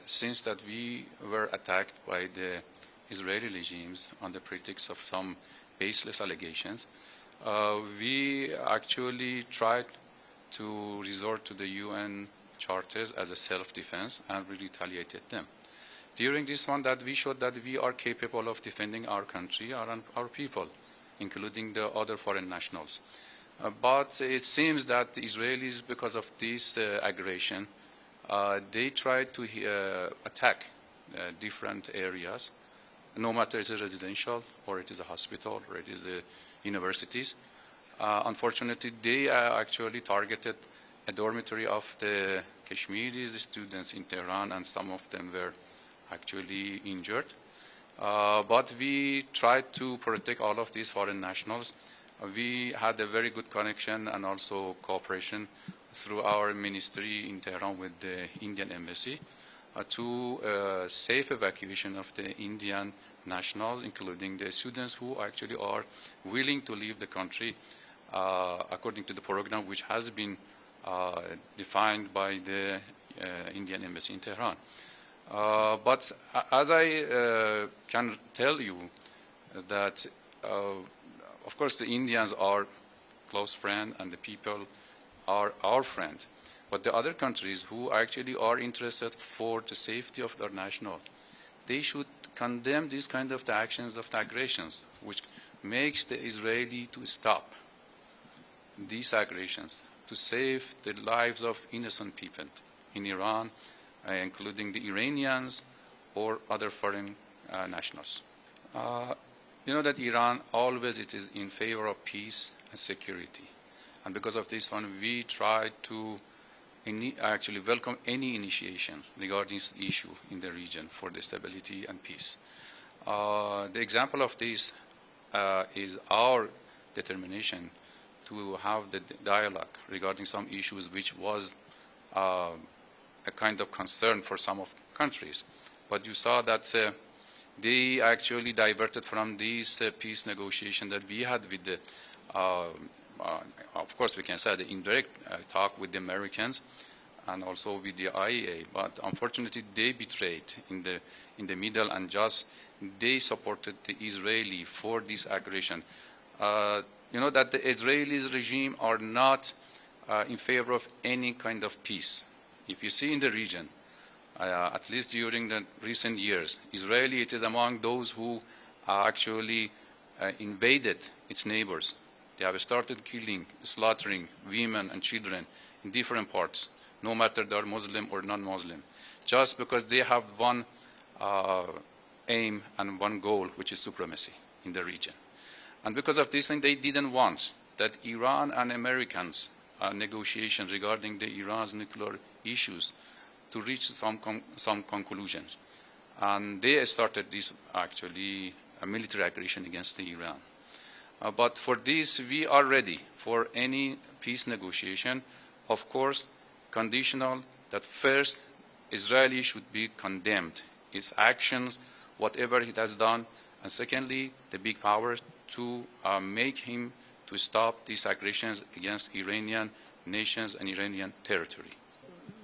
since that we were attacked by the Israeli regimes on the pretext of some baseless allegations, we actually tried to resort to the UN charters as a self-defense, and we retaliated them. During this one, that we showed that we are capable of defending our country, our people, including the other foreign nationals. But it seems that the Israelis, because of this aggression, they tried to attack different areas, no matter it is residential, or it is a hospital, or it is the universities. Unfortunately, they actually targeted a dormitory of the Kashmiri students in Tehran, and some of them were actually injured. But we tried to protect all of these foreign nationals. We had a very good connection and also cooperation through our ministry in Tehran with the Indian embassy to safe evacuation of the Indian nationals, including the students who actually are willing to leave the country according to the program which has been defined by the Indian embassy in Tehran. But as I can tell you that, of course, the Indians are close friend and the people are our friend. But the other countries who actually are interested for the safety of their national, they should condemn these kind of the actions of the aggressions, which makes the Israeli to stop these aggressions, to save the lives of innocent people in Iran, including the Iranians or other foreign nationals. You know that Iran always it is in favor of peace and security. And because of this one, we try to actually welcome any initiation regarding this issue in the region for the stability and peace. The example of this is our determination to have the dialogue regarding some issues which was a kind of concern for some of countries. But you saw that they actually diverted from this peace negotiation that we had with the, of course we can say the indirect talk with the Americans and also with the IEA, but unfortunately they betrayed in the middle and just they supported the Israeli for this aggression. You know that the Israeli regime are not in favor of any kind of peace. If you see in the region, at least during the recent years, Israeli it is among those who actually invaded its neighbors. They have started killing, slaughtering women and children in different parts, no matter they are Muslim or non-Muslim, just because they have one aim and one goal, which is supremacy in the region. And because of this thing, they didn't want that Iran and Americans negotiation regarding the Iran's nuclear issues to reach some conclusions. And they started this actually a military aggression against Iran. But for this, we are ready for any peace negotiation, of course, conditional that first Israeli should be condemned, its actions, whatever it has done, and secondly, the big powers to make him to stop these aggressions against Iranian nations and Iranian territory.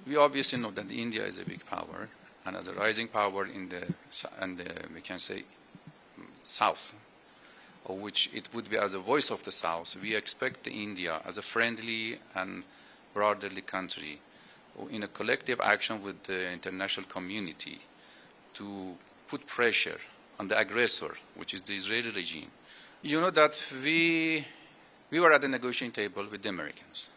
We obviously know that India is a big power, and as a rising power in the we can say, South, of which it would be as a voice of the South, we expect India as a friendly and brotherly country in a collective action with the international community to put pressure on the aggressor, which is the Israeli regime. You know that we were at the negotiating table with the Americans.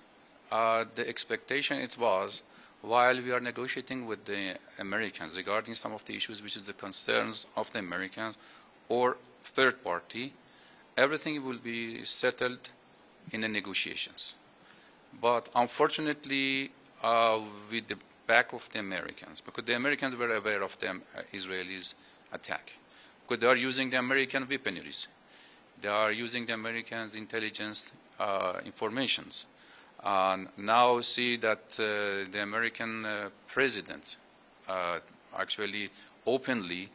The expectation it was, while we are negotiating with the Americans regarding some of the issues which is the concerns of the Americans or third party, everything will be settled in the negotiations. But unfortunately, with the back of the Americans, because the Americans were aware of the Israelis' attack, because they are using the American weaponries. They are using the Americans' intelligence informations. And now see that the American president actually openly,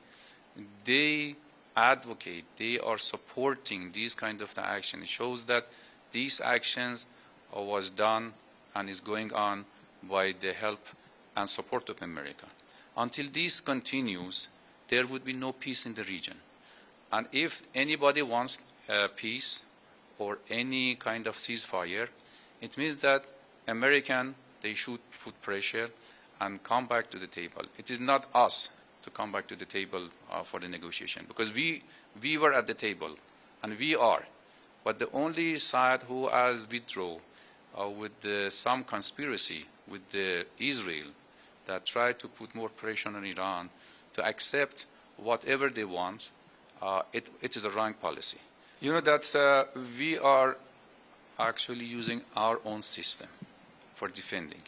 they advocate, they are supporting these kind of action. It shows that these actions was done and is going on by the help and support of America. Until this continues, there would be no peace in the region. And if anybody wants peace or any kind of ceasefire, it means that they should put pressure and come back to the table. It is not us to come back to the table for the negotiation, because we were at the table, and we are. But the only side who has withdrawn with some conspiracy with Israel that tried to put more pressure on Iran to accept whatever they want, it is a wrong policy. You know that we are actually using our own system for defending.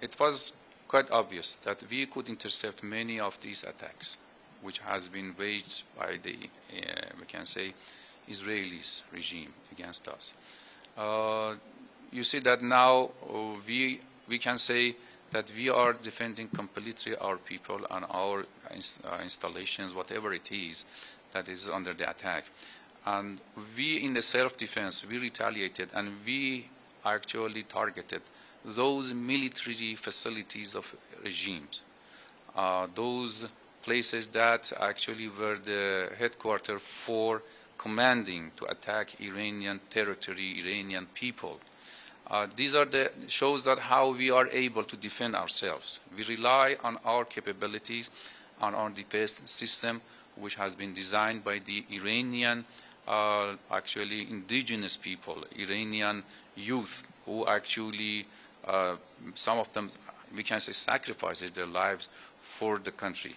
It was quite obvious that we could intercept many of these attacks, which has been waged by the, we can say, Israelis regime against us. You see that now we can say that we are defending completely our people and our installations, whatever it is that is under the attack. And we, in the self-defense, we retaliated, and we actually targeted those military facilities of regimes, those places that actually were the headquarters for commanding to attack Iranian territory, Iranian people. These are shows that how we are able to defend ourselves. We rely on our capabilities, on our defense system, which has been designed by the Iranian, actually indigenous people, Iranian youth, who actually, some of them, we can say, sacrifices their lives for the country.